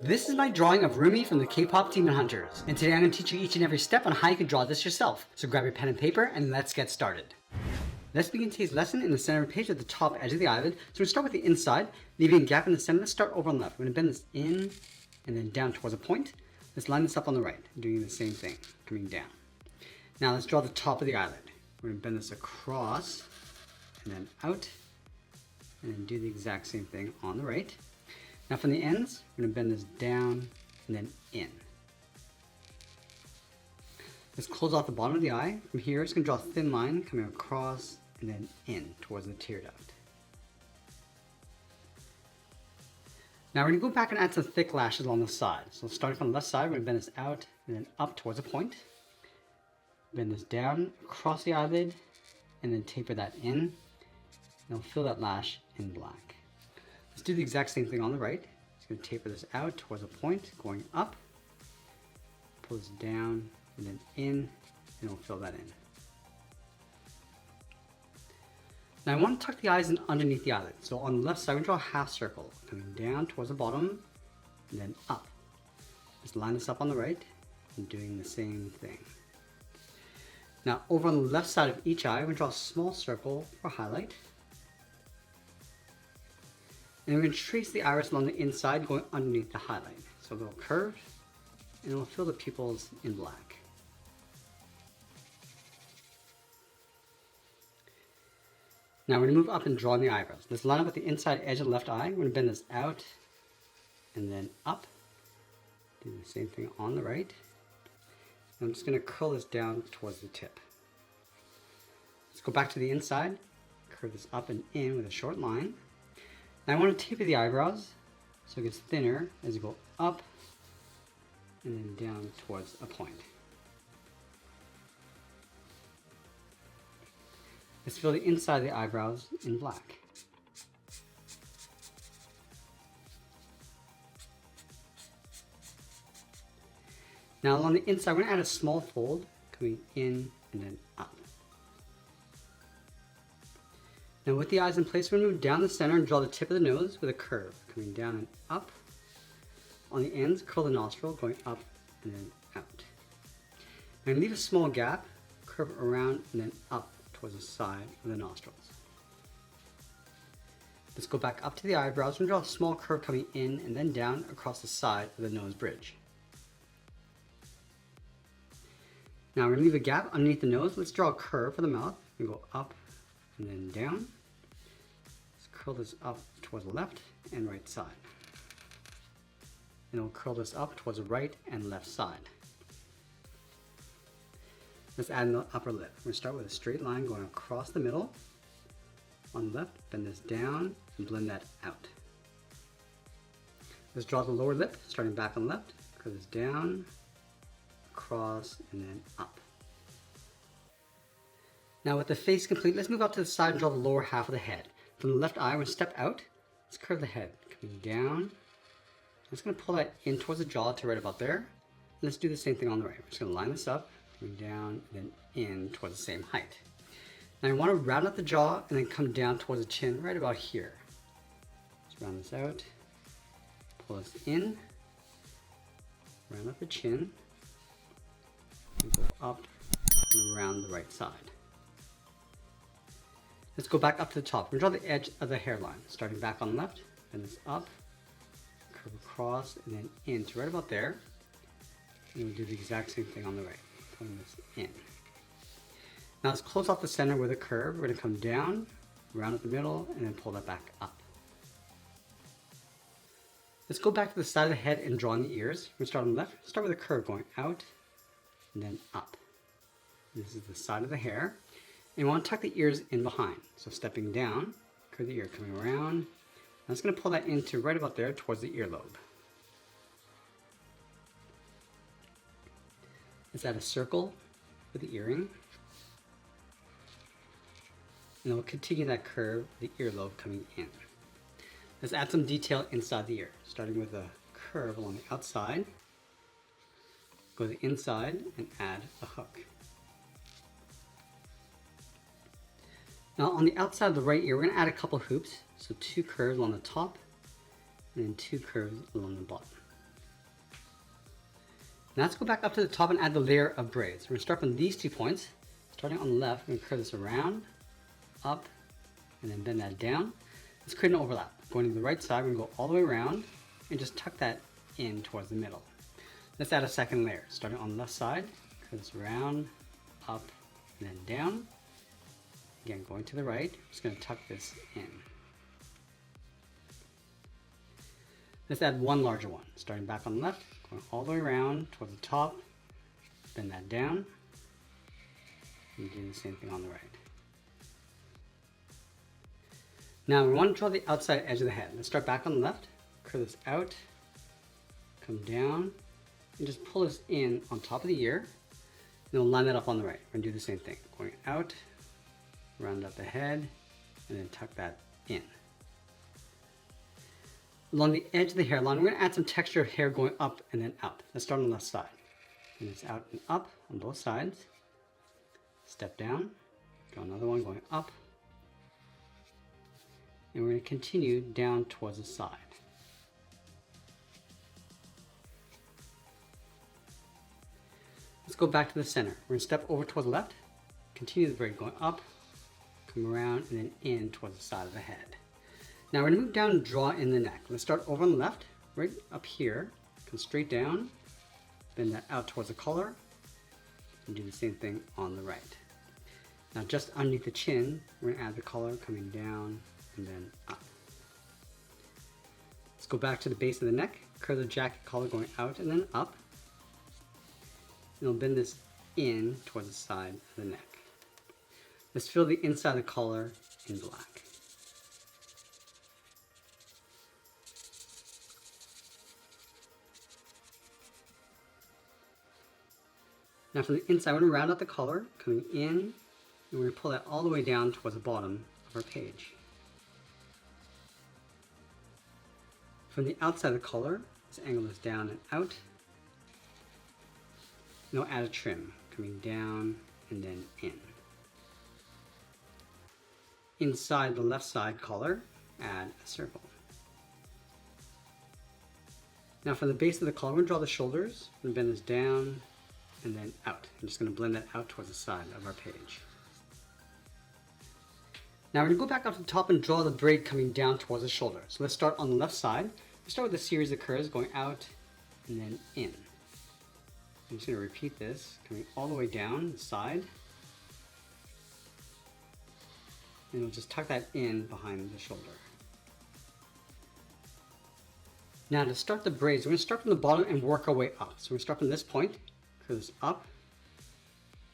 This is my drawing of Rumi from the K-pop Demon Hunters, and today I'm going to teach you each and every step on how you can draw this yourself. So grab your pen and paper and let's get started. Let's begin today's lesson in the center of the page at the top edge of the eyelid. So we're going to start with the inside, leaving a gap in the center. Let's start over on the left. We're going to bend this in and then down towards a point. Let's line this up on the right, doing the same thing, coming down. Now let's draw the top of the eyelid. We're going to bend this across and then out, and then do the exact same thing on the right. Now from the ends, we're going to bend this down and then in. Let's close off the bottom of the eye. From here, it's going to draw a thin line coming across and then in towards the tear duct. Now we're going to go back and add some thick lashes along the side. So starting from the left side, we're going to bend this out and then up towards a point. Bend this down across the eyelid and then taper that in. And we'll fill that lash in black. Let's do the exact same thing on the right. Just going to taper this out towards a point, going up. Pull this down and then in, and we'll fill that in. Now I want to tuck the eyes in underneath the eyelid. So on the left side, we draw a half circle, coming down towards the bottom, and then up. Let's line this up on the right, and doing the same thing. Now over on the left side of each eye, we draw a small circle for highlight. And we're going to trace the iris along the inside, going underneath the highlight. So a little curve, and we'll fill the pupils in black. Now we're going to move up and draw in the eyebrows. Let's line up with the inside edge of the left eye. We're going to bend this out and then up. Do the same thing on the right. And I'm just going to curl this down towards the tip. Let's go back to the inside, curve this up and in with a short line. Now I want to taper the eyebrows so it gets thinner as you go up and then down towards a point. Let's fill the inside of the eyebrows in black. Now along the inside, we're going to add a small fold coming in and then up. Now with the eyes in place, we're going to move down the center and draw the tip of the nose with a curve, coming down and up. On the ends, curl the nostril, going up and then out. Now leave a small gap, curve around and then up towards the side of the nostrils. Let's go back up to the eyebrows and draw a small curve coming in and then down across the side of the nose bridge. Now we're going to leave a gap underneath the nose. Let's draw a curve for the mouth. We go up and then down. Let's curl this up towards the left and right side. And we'll curl this up towards the right and left side. Let's add an upper lip. We're going to start with a straight line going across the middle. On the left, bend this down and blend that out. Let's draw the lower lip, starting back on the left. Curl this down, across, and then up. Now with the face complete, let's move up to the side and draw the lower half of the head. From the left eye, we're going to step out. Let's curve the head, coming down. I'm just going to pull that in towards the jaw to right about there. And let's do the same thing on the right. We're just going to line this up, coming down, and then in towards the same height. Now I want to round out the jaw and then come down towards the chin right about here. Let's round this out, pull this in, round out the chin, and go up and around the right side. Let's go back up to the top. We're going to draw the edge of the hairline, starting back on the left, bend this up, curve across, and then in to right about there. And we'll do the exact same thing on the right, pulling this in. Now let's close off the center with a curve. We're going to come down, round up the middle, and then pull that back up. Let's go back to the side of the head and draw in the ears. We're going to start on the left. Start with a curve going out and then up. This is the side of the hair. And we want to tuck the ears in behind. So stepping down, curve the ear, coming around. I'm just going to pull that into right about there towards the earlobe. Let's add a circle for the earring. And then we'll continue that curve, the earlobe coming in. Let's add some detail inside the ear, starting with a curve along the outside. Go to the inside and add a hook. Now on the outside of the right ear, we're going to add a couple hoops. So 2 curves along the top and then 2 curves along the bottom. Now let's go back up to the top and add the layer of braids. We're going to start from these 2 points. Starting on the left, we're going to curve this around, up, and then bend that down. Let's create an overlap. Going to the right side, we're going to go all the way around and just tuck that in towards the middle. Let's add a second layer. Starting on the left side, curve this around, up, and then down. Again, going to the right, just going to tuck this in. Let's add one larger one. Starting back on the left, going all the way around towards the top, bend that down, and do the same thing on the right. Now we want to draw the outside edge of the head. Let's start back on the left, curve this out, come down, and just pull this in on top of the ear. Then we'll line that up on the right. We're going to do the same thing. Going out, round up the head, and then tuck that in. Along the edge of the hairline, we're going to add some texture of hair going up and then out. Let's start on the left side. And it's out and up on both sides. Step down, draw another one going up. And we're going to continue down towards the side. Let's go back to the center. We're going to step over towards the left, continue the braid going up, come around, and then in towards the side of the head. Now we're going to move down and draw in the neck. Let's start over on the left, right up here, come straight down, bend that out towards the collar, and do the same thing on the right. Now just underneath the chin, we're going to add the collar coming down and then up. Let's go back to the base of the neck, curve the jacket collar going out and then up. And we'll bend this in towards the side of the neck. Let's fill the inside of the collar in black. Now from the inside, we're going to round out the collar, coming in, and we're going to pull that all the way down towards the bottom of our page. From the outside of the collar, let's angle this down and out. And we'll add a trim, coming down and then in. Inside the left side collar, add a circle. Now from the base of the collar, we're going to draw the shoulders, and bend this down and then out. I'm just going to blend that out towards the side of our page. Now we're going to go back up to the top and draw the braid coming down towards the shoulder. So let's start on the left side. Let's start with a series of curves going out and then in. I'm just going to repeat this, coming all the way down the side. And we'll just tuck that in behind the shoulder. Now to start the braids, we're going to start from the bottom and work our way up. So we're going to start from this point, curve this up,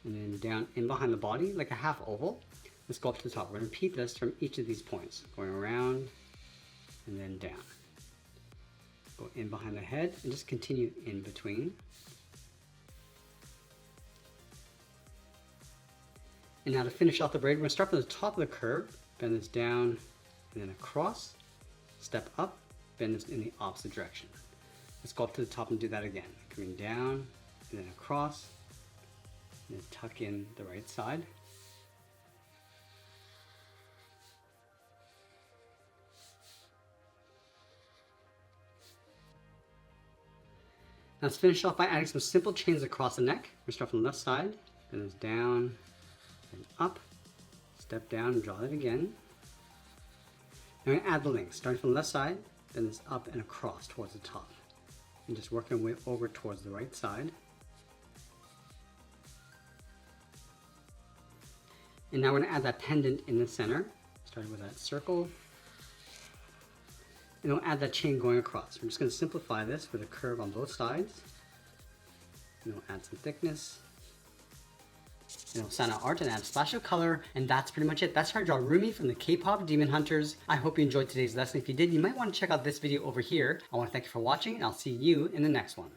and then down in behind the body, like a half oval. Let's go up to the top. We're going to repeat this from each of these points, going around and then down. Go in behind the head and just continue in between. And now to finish off the braid, we're going to start from the top of the curve, bend this down and then across, step up, bend this in the opposite direction. Let's go up to the top and do that again. Coming down and then across, and then tuck in the right side. Now let's finish off by adding some simple chains across the neck. We're going to start from the left side, bend this down, and up, step down and draw it again. Now we're going to add the links, starting from the left side, bend this up and across towards the top. And just working our way over towards the right side. And now we're going to add that pendant in the center, starting with that circle. And we'll add that chain going across. We're just going to simplify this with a curve on both sides. And we'll add some thickness. And we'll sign out art and add a splash of color, and that's pretty much it. That's how I draw Rumi from the K-pop Demon Hunters. I hope you enjoyed today's lesson. If you did, you might want to check out this video over here. I want to thank you for watching, and I'll see you in the next one.